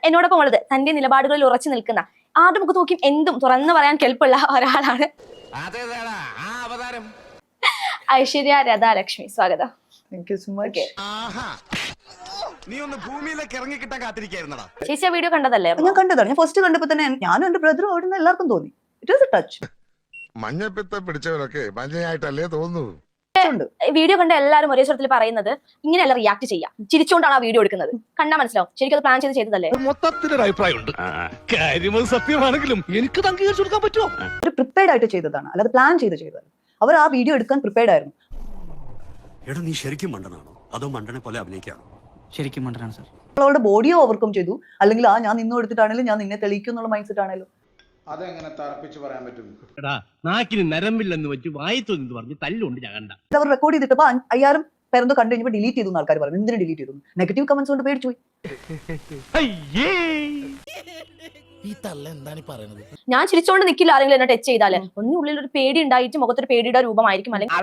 എന്നോടൊപ്പം ഉള്ളത് തന്റെ നിലപാടുകളിൽ ഉറച്ചു നിൽക്കുന്ന ആരുടെ മുഖത്ത് നോക്കിയും എന്തും തുറന്നു പറയാൻ കെൽപ്പുള്ള ഒരാളാണ് ഐശ്വര്യ രാധാലക്ഷ്മി. സ്വാഗതം. Thank you so much. ചേച്ചി ആ വീഡിയോ കണ്ടതല്ലേ? ഞാൻ കണ്ടതാണ്. ഞാൻ ഫസ്റ്റ് കണ്ടപ്പോ തന്നെ ഞാനും എന്റെ ബ്രദറും ഓടുന്ന എല്ലാവർക്കും തോന്നി ഇറ്റ് വാസ് എ ടച്ച്. മഞ്ഞപ്പിത്തം പിടിച്ചവരൊക്കെ മഞ്ഞയായിട്ടല്ലേ തോന്നുന്നു. വീഡിയോ കണ്ട എല്ലാവരും ഒരേ സ്വരത്തിൽ പറയുന്നത് ഇങ്ങനെയല്ല റിയാക്ട് ചെയ്യാം, ചിരിച്ചുകൊണ്ടാണ് ആ വീഡിയോ എടുക്കുന്നത്. കണ്ടാ മനസ്സിലാവും ശരിക്കും അത് പ്ലാൻ ചെയ്തതല്ലേ. മൊത്തത്തിലൊരു അഭിപ്രായമുണ്ട്. കാര്യം സത്യമാണെങ്കിലും എനിക്ക് അംഗീകരിച്ചു കൊടുക്കാൻ പറ്റുമോ? ഒരു പ്രിപ്പയർഡ് ആയിട്ട് ചെയ്തതാണ്, അല്ലാതെ പ്ലാൻ ചെയ്തതാണ്. അവർ ആ വീഡിയോ എടുക്കാൻ പ്രിപ്പയർഡ് ആയിരുന്നു. എടാ നീ ശരിക്കും മണ്ടനാണോ അതോ മണ്ടനെ പോലെ അഭിനയിക്കാണോ? ശരിക്കും മണ്ടനാണ് സാർ. അവളുടെ ബോഡിയോ ഓവർകം ചെയ്തു, അല്ലെങ്കിൽ ഞാൻ നിന്നു എടുത്തിട്ടാണെങ്കിലും ഞാൻ നിന്നെ തെളിയിക്കും എന്നുള്ള മൈൻഡ് സെറ്റ് ആണല്ലോ. അതെങ്ങനെ തറപ്പിച്ച് പറയാൻ പറ്റും? നാക്കിന് നരമ്പില്ലെന്ന് വെച്ച് വായിത്തൊന്ന് പറഞ്ഞ് തല്ലുണ്ട് ഞാൻ കണ്ട. അവർ റെക്കോർഡ് ചെയ്തിട്ടപ്പോ 5000 പേരെന്തോ കണ്ടു കഴിഞ്ഞപ്പോൾ ഡിലീറ്റ് ചെയ്തു ആൾക്കാർ പറഞ്ഞു. എന്തിനു ഡിലീറ്റ് ചെയ്തു? നെഗറ്റീവ് കമന്റ്സ് കൊണ്ട് പേടിച്ചു പോയി. ഞാൻ ചിരിച്ചോണ്ട് നിൽക്കില്ല ആരെങ്കിലും എന്നെ ടച്ച് ചെയ്താല്. ഒന്നുള്ളിൽ ഒരു പേടി ഉണ്ടായിട്ട് മുഖത്തൊരു പേടിയുടെ രൂപമായിരിക്കും, അല്ലെങ്കിൽ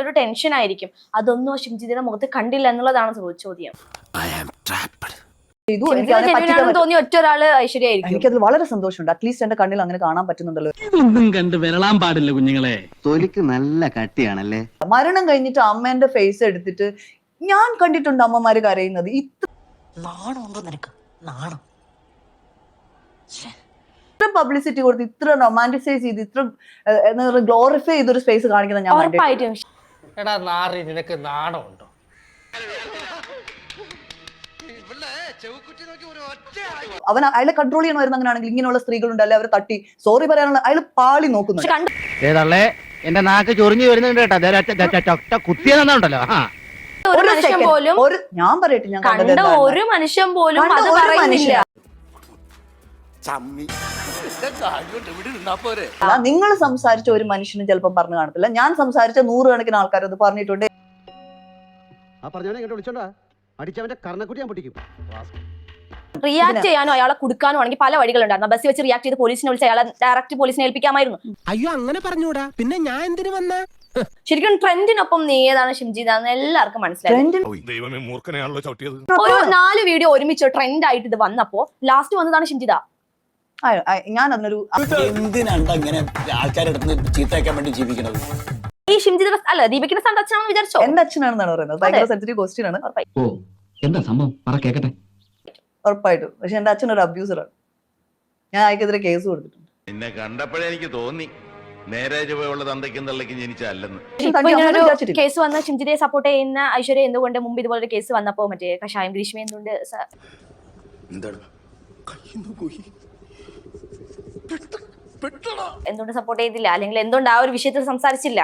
ഒരു ടെൻഷൻ ആയിരിക്കും. അതൊന്നും ഷിംജിയുടെ മുഖത്ത് കണ്ടില്ല എന്നുള്ളതാണ് ചോദ്യം. തോന്നിയ ഒറ്റ ഒരാള് ഐശ്വര്യ ആയിരിക്കും. എനിക്കതിൽ വളരെ സന്തോഷമുണ്ട്. അറ്റ്ലീസ്റ്റ് എന്റെ കണ്ണിൽ അങ്ങനെ കാണാൻ പറ്റുന്നുണ്ടല്ലോ. ഇതൊന്നും കണ്ട് വിരളാൻ പാടില്ല കുഞ്ഞുങ്ങളെ. തൊലിക്ക് നല്ല കട്ടിയാണല്ലേ. മരണം കഴിഞ്ഞിട്ട് അമ്മേന്റെ ഫേസ് എടുത്തിട്ട് ഞാൻ കണ്ടിട്ടുണ്ട് അമ്മമാര് കരയുന്നത്. ഇത്ര പബ്ലിസിറ്റി കൊടുത്ത്, ഇത്ര റൊമാൻറ്റിസൈസ് ചെയ്ത്, ഇത്ര ഗ്ലോറിഫൈ ചെയ്തൊരു സ്പേസ് കാണിക്കുന്ന ഞാൻ നിനക്ക് നാണമുണ്ടോ? അയാളെ കൺട്രോൾ ചെയ്യണമായിരുന്നു. അങ്ങനെയാണെങ്കിൽ ഇങ്ങനെയുള്ള സ്ത്രീകളുണ്ട് അല്ലെ, അവരെ തട്ടി സോറി പറയാനുള്ള അയാൾ പാളി നോക്കുന്നുണ്ട്. എന്റെ നാക്ക് ചൊറിഞ്ഞു വരുന്നുണ്ട് കേട്ടോ. കുത്തിയെന്നുണ്ടല്ലോ. ഞാൻ പറയട്ടെ, ഞാൻ കണ്ട ഒരു മനുഷ്യൻ പോലും അത് പറയുന്നില്ല. നിങ്ങൾ സംസാരിച്ച ഒരു മനുഷ്യനും ചിലപ്പോൾ പറഞ്ഞു കാണത്തില്ല. ഞാൻ സംസാരിച്ച 100 കണക്കിന് ആൾക്കാർ അത് പറഞ്ഞിട്ടുണ്ട്. റിയാക്ട് ചെയ്യാനോ അയാളെ കൊടുക്കാനോ ആണെങ്കിൽ പല വഴികളുണ്ടായിരുന്നു. ബസ് വെച്ച് റിയാക്ട് ചെയ്ത് പോലീസിനെ വിളിച്ച് അയാളെ ഡയറക്റ്റ് പോലീസിനെ ഏൽപ്പിക്കാമായിരുന്നു. അയ്യോ അങ്ങനെ പറഞ്ഞൂടാ, പിന്നെ ഞാൻ എന്തിനു വന്ന? ശരിക്കും ട്രെൻഡിനൊപ്പം നീയതാണ് ഷിംജിതാന്ന് എല്ലാവർക്കും മനസ്സിലായി. ഒരു 4 വീഡിയോ ഒരുമിച്ച് ട്രെൻഡ് ആയിട്ട് ഇത് വന്നപ്പോ ലാസ്റ്റ് വന്നതാണ് ഷിംജിത. ഞാൻ അതിനൊരു ഈ ഷിംജിത അല്ല ദീപിക്കിന്റെ സ്ഥാനത്ത് അച്ഛനാണെന്ന് വിചാരിച്ചോ? എന്റെ അച്ഛനാണെന്നാണ് പറയുന്നത്. ഭയങ്കര സെൻസിറ്റീവ് ക്വസ്റ്റ്യൻ ആണ്. എന്താ സംഭവം പറ കേക്കട്ടെ. ഉറപ്പായിട്ടും. പക്ഷെ എന്റെ അച്ഛൻ ഒരു അബ്യൂസറാണ്. ഞാൻ അയക്കെതിരെ കേസ് കൊടുത്തിട്ടുണ്ട്. എന്നെ കണ്ടപ്പോഴേ എനിക്ക് തോന്നി നേരെ ചുവയുള്ള തന്തയ്ക്കും തള്ളയ്ക്കും ജനിച്ചല്ലെന്ന്. കേസ് വന്ന ഷിംജിതയെ സപ്പോർട്ട് ചെയ്യുന്ന ഐശ്വര്യ എന്തുകൊണ്ട് മുമ്പ് ഇതുപോലെ കേസ് വന്നപ്പോ മറ്റേ കഷായം ഗ്രീഷ്മ എന്തുകൊണ്ട് സപ്പോർട്ട് ചെയ്തില്ല, അല്ലെങ്കിൽ എന്തുകൊണ്ട് ആ ഒരു വിഷയത്തിൽ സംസാരിച്ചില്ല?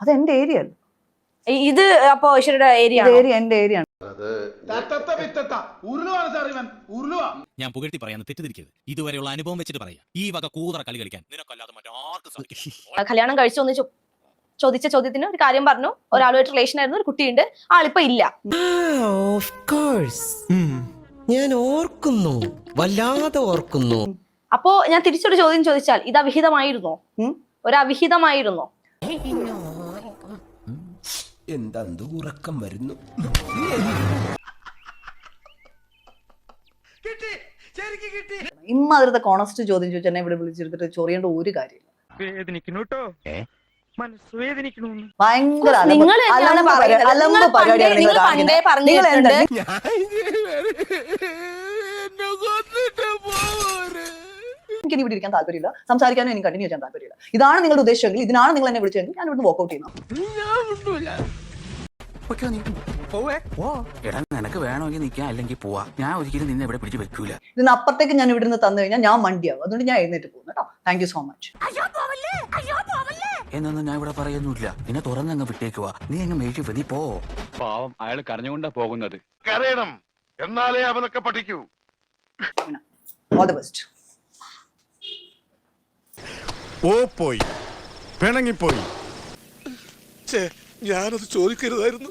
അത് എന്റെ ഏരിയ അല്ല. ഇത് അപ്പൊ ഐശ്വര്യയുടെ ഏരിയ എന്റെ ഏരിയ ആണ്. ഞാൻ പുകഴ്ത്തി പറയാന്ന് തെറ്റിദ്ധരിക്കരുത്. ഇതുവരെയുള്ള അനുഭവം വെച്ചിട്ട് പറയാം. ഈ വക കൂതറ കളി കളിക്കാൻ നിനക്കല്ലാതെ മറ്റാർക്കും സാധിക്കും. കല്യാണം കഴിച്ചൊന്ന് ചോദിച്ച ചോദ്യത്തിന് ഒരു കാര്യം പറഞ്ഞു. ഒരാളുമായിട്ട് റിലേഷൻ ആയിരുന്നു, ഒരു കുട്ടിയുണ്ട്, ആളിപ്പോ ഇല്ല. ഞാൻ ഓർക്കുന്നു, വല്ലാതെ ഓർക്കുന്നു. അപ്പോ ഞാൻ തിരിച്ചൊരു ചോദ്യം ചോദിച്ചാൽ ഇത് അവിഹിതമായിരുന്നോ? ഒരു അവിഹിതമായിരുന്നോ? എന്താ ഉറക്കം വരുന്നു. ഇമ്മാതിരത്തെ കോണസ്റ്റ് ചോദ്യം ചോദിച്ചാൽ എന്നെ ഇവിടെ വിളിച്ചെടുത്തിട്ട് ചൊറിയേണ്ട ഒരു കാര്യമില്ല. ഭയങ്കര അലമ്പ് പരിപാടിയാണ് നിങ്ങൾ കാണിക്കുന്നത്. എനിക്ക് ഇവിടെ ഇരിക്കാൻ താല്പര്യമില്ല, സംസാരിക്കാനും എനിക്ക് കണ്ടിന്യൂ ചെയ്യാൻ താല്പര്യമില്ല. ഇതാണ് നിങ്ങളുടെ ഉദ്ദേശമെങ്കിൽ, ഇതിനാണ് നിങ്ങൾ എന്നെ വിളിച്ചതെങ്കിൽ ഞാൻ ഇവിടുന്ന് വോക്കൗട്ട് ചെയ്യുന്നു. നിനക്ക് വേണമെങ്കിൽ നിൽക്കാം, അല്ലെങ്കിൽ പോവാ. ഞാൻ ഒരിക്കലും നിന്നെ ഇവിടെ പിടിച്ച് വെക്കൂല. ഇതിനപ്പുറത്തേക്ക് ഞാൻ ഇവിടുന്ന് തന്നു കഴിഞ്ഞാൽ ഞാൻ മണ്ടിയാവും. അതുകൊണ്ട് ഞാൻ എഴുന്നേറ്റ് പോകുന്നു കേട്ടോ. Thank you so much. എന്നൊന്നും ഞാൻ ഇവിടെ പറയുന്നില്ല. നിന്നെ തുറന്നങ്ങ് വിട്ടേക്കുവാ. നീ അങ്ങ് മേടിച്ചു നീ പോ. പാവം അയാൾ കരഞ്ഞുകൊണ്ടാ പോകുന്നത്. കരയണം എന്നാലേ അവനൊക്കെ പഠിക്കൂ. All the best. പോയി പിണങ്ങിപ്പോയി. ഞാനത് ചോദിക്കരുതായിരുന്നു.